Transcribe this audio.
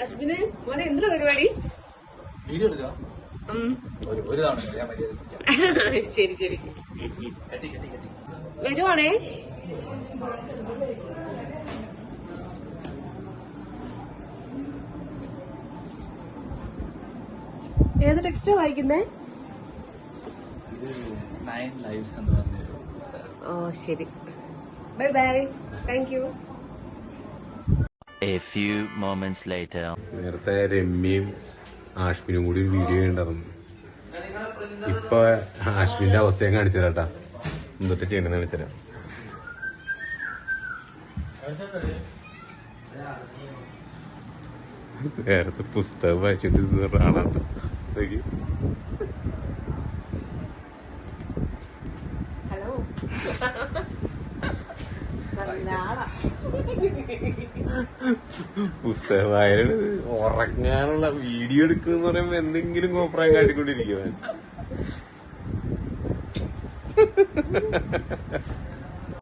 അശ്വിന് മോനെ എന്തിനാ പരിപാടി? വീഡിയോ എടുക്കാം. ശരി ശരി വരുവാണേ. ഏത് ടെക്സ്റ്റാ വായിക്കുന്നേ? ഓ ശരി, bye bye, thank you. A few moments later. നേരത്തെ രമ്യയും ആഷ്മിനും കൂടി വീഡിയോ ഉണ്ടായിരുന്നു. ഇപ്പൊ ആഷ്മിന്റെ അവസ്ഥയെ കാണിച്ചതാട്ടാ, എന്തൊക്കെ ചെയ്യണമെന്ന് കാണിച്ചതാ. നേരത്തെ പുസ്തകം വായിച്ചിട്ട് ആളാണ്. ഹലോ പുസ്തകം വായന ഉറങ്ങാനുള്ള വീഡിയോ എടുക്കുന്ന പറയുമ്പോ എന്തെങ്കിലും കോപ്രായം കാട്ടിക്കൊണ്ടിരിക്കുവാൻ.